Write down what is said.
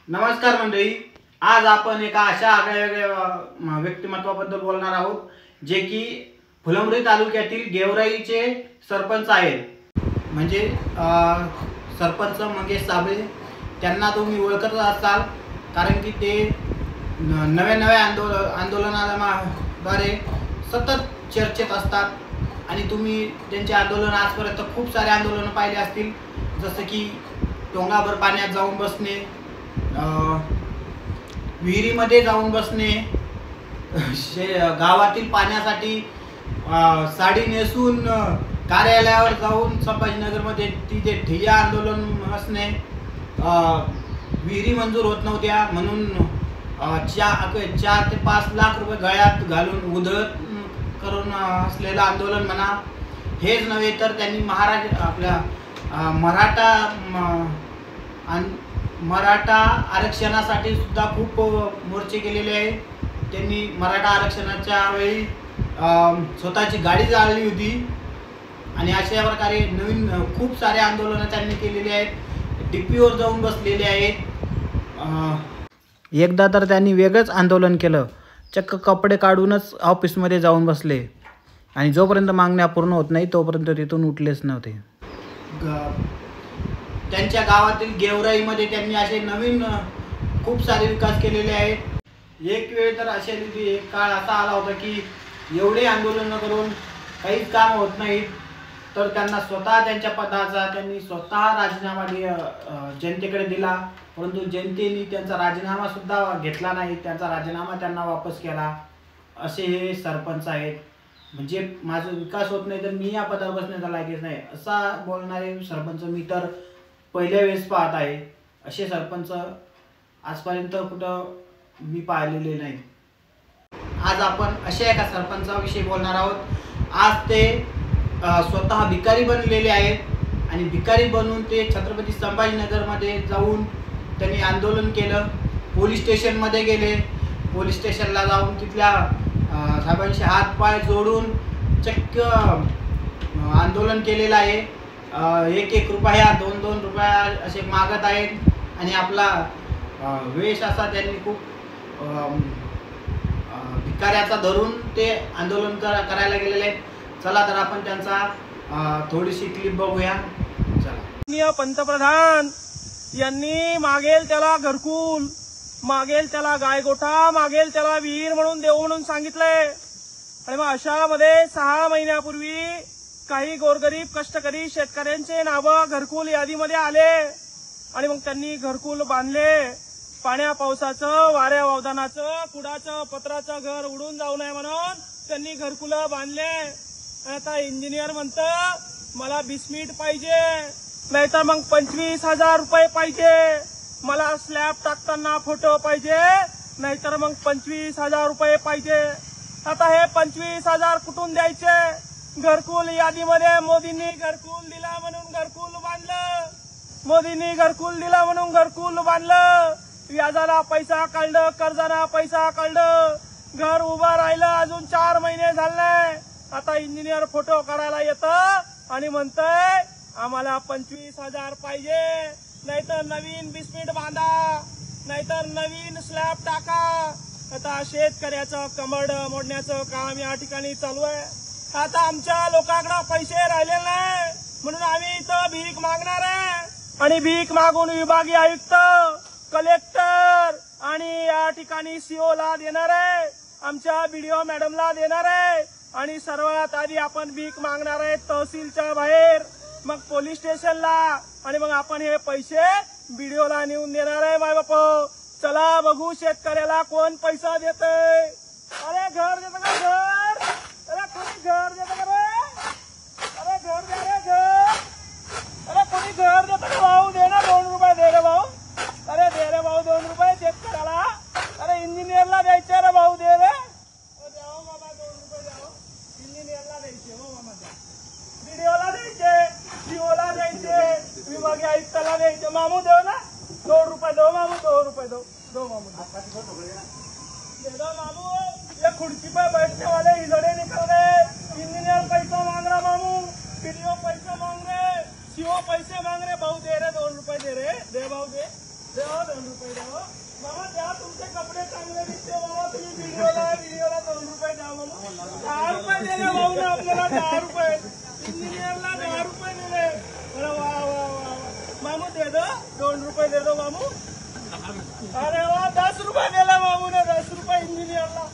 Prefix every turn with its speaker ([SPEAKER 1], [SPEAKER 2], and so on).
[SPEAKER 1] नमस्कार मंडळी, आज आपण एका अशा आगळ्या व्यक्तिमत्वाबद्दल बोलणार आहोत जे की फुलंब्री तालुक्यातील गेवराईचे सरपंच आहेत। म्हणजे सरपंच मंगेश साबळे। त्यांना तुम्ही ओळखत असाल, कारण की ते नव्या आंदोलनाद्वारे सतत चर्चेत असतात आणि तुम्ही त्यांचे आंदोलन आजपर्यंत खूप सारे आंदोलन पाहिले असतील, जसं की डोंगाभर पाण्यात जाऊन बसणे, विहिरीमध्ये जाऊन बसणे, गावातील पाण्यासाठी साडी नेसून कार्यालयावर जाऊन संभाजीनगरमध्ये तिथे ठिय्या आंदोलन असणे, विहिरी मंजूर होत नव्हत्या म्हणून 4 ते 5 लाख रुपये गळ्यात घालून उधळत करून असलेलं आंदोलन म्हणा। हेच नव्हे तर त्यांनी मराठा आरक्षणासाठी सुद्धा खूप मोर्चे केलेले आहेत। त्यांनी मराठा आरक्षणाच्या वेळी स्वतःची गाडी जाळली होती आणि अशा प्रकारे नवीन खूप सारे आंदोलनं त्यांनी केलेली आहेत। डीपीवर जाऊन बसलेले आहेत। एकदा तर त्यांनी वेगळंच आंदोलन केलं, चक्क कपडे काढूनच ऑफिसमध्ये जाऊन बसले आणि जोपर्यंत मागण्या पूर्ण होत नाही तोपर्यंत तिथून उठलेच नव्हते। त्यांच्या गावातील गेवराईमध्ये त्यांनी असे नवीन खूप सारे विकास केलेले आहेत। एक वेळ तर एक काळ असा आला होता की एवढे आंदोलन करून काहीच काम होत नाहीत, तर त्यांना त्यांच्या पदाचा त्यांनी राजीनामा जनतेकडे दिला, परंतु जनतेने त्यांचा राजीनामा सुद्धा घेतला नाही, त्यांचा राजीनामा त्यांना वापस केला। असे हे सरपंच आहेत। म्हणजे माझा विकास होत नाही तर मी या पदावर बसण्याचा लायकीच नाही, असा बोलणारे सरपंच मी तर पहिल्या वेळेस पाहत आहे। असे सरपंच आजपर्यंत कुठं मी पाहिलेले नाही। आज आपण अशा एका सरपंचाविषयी बोलणार आहोत। आज ते स्वतः भिकारी बनलेले आहेत आणि भिकारी बनून ते छत्रपती संभाजीनगरमध्ये जाऊन त्यांनी आंदोलन केलं। पोलीस स्टेशनमध्ये गेले, पोलीस स्टेशनला जाऊन तिथल्या साहेबांशी हात पाय जोडून चक्क आंदोलन केलेलं आहे। 1-1 रुपया 2-2 रुपया असे मागत आहेत आणि आपला वेश असा त्यांनी खूप भिकाऱ्याचा धरून ते आंदोलन करायला गेलेले आहेत। चला तर आपण त्यांचा थोडीशी क्लिप बघूया। चला।
[SPEAKER 2] पंतप्रधान यांनी मागेल त्याला घरकुल, मागेल त्याला गायगोठा, मागेल त्याला विहीर म्हणून देऊ म्हणून सांगितलंय। आणि मग अशामध्ये 6 महिन्यापूर्वी काही गोरगरीब कष्टकरी शेतकऱ्यांचे नावं घरकुल यादीमध्ये आले आणि मग त्यांनी घरकुल बांधले। पाण्या पावसाचं, वाऱ्या वावदानाचं, कुडाचं पत्राचं घर उडून जाऊ नये म्हणून त्यांनी घरकुल बांधले। आता इंजिनियर म्हणतं मला बिस्मिट पाहिजे, नाहीतर मग 25,000 रुपये पाहिजे, मला स्लॅब टाकताना फोटो पाहिजे, नाहीतर मग 25,000 रुपये पाहिजे। आता हे 25,000 कुठून द्यायचे? घरकुल यादीमध्ये मोदींनी घरकुल दिला म्हणून घरकुल बांधलं, मोदींनी घरकुल दिला म्हणून घरकुल बांधलं। व्याजाला पैसा काढलं, कर्जाला पैसा काढलं, घर उभं राहिलं, अजून 4 महिने झाले। आता इंजिनियर फोटो काढायला येतं आणि म्हणतंय आम्हाला 25,000 पाहिजे, नाहीतर नवीन बिस्मिट बांधा, नाहीतर नवीन स्लॅब टाका। आता शेतकऱ्याचं कमड मोडण्याचं काम या ठिकाणी चालू आहे। आता आमच्या लोकांकडे पैसे राहिले नाही म्हणून आम्ही इथं भीक मागणार आहे आणि भीक मागून विभागीय आयुक्त, कलेक्टर आणि या ठिकाणी सीओ ला देणार आहे, आमच्या बीडीओ मॅडमला देणार आहे आणि सर्वात आधी आपण भीक मागणार आहे तहसीलच्या बाहेर, मग पोलीस स्टेशनला आणि मग आपण हे पैसे बीडीओला नेऊन देणार आहे। माय बाप, चला बघू शेतकऱ्याला कोण पैसा देतय। अरे घर देतं का घर? अरे कोणी घर देतं का रे? अरे घर द्या रे घर। अरे कोणी घर देतं का भाऊ? दे ना 2 रुपये दे रे भाऊ। अरे दे रे भाऊ 2 रुपये शेतकऱ्याला। अरे इंजिनियरला द्यायचे रे भाऊ, दे रे। द्यावं मामा 2 रुपये द्यावं, इंजिनियरला द्यायचे हो मामा, द्या। बीडीओला द्यायचे, सीओला द्यायचे, विभागीय आयुक्ताला द्यायचे। मामू देव ना 2 रुपये दो मामू, 2 रुपये दो मामू, दे दो मामू। ये खुर्ची पे बैठने वाले हिजड़े निकल गए। इंजीनियर पैसा मांग रहा मामू, बीडीओ पैसे मांग रहे, सीओ पैसे मांग रहे। भाऊ दे रे 2 रुपये दे रे, दे भाऊ दे। देवा 2 रुपये द्या हो. मामा द्या, तुमचे कपडे चांगले दिसते बाबा, तुम्ही व्हिडिओला 2 रुपये द्या मामा. 10 रुपये दिले भाऊ ना आपल्याला, 10 रुपये इंजिनियरला 10 रुपये दिले. अरे वा वा वा मामू, दे दो 2 रुपये दे दो मामू. अरे वा 10 रुपये दिला मामू ने, 10 रुपये इंजिनियरला.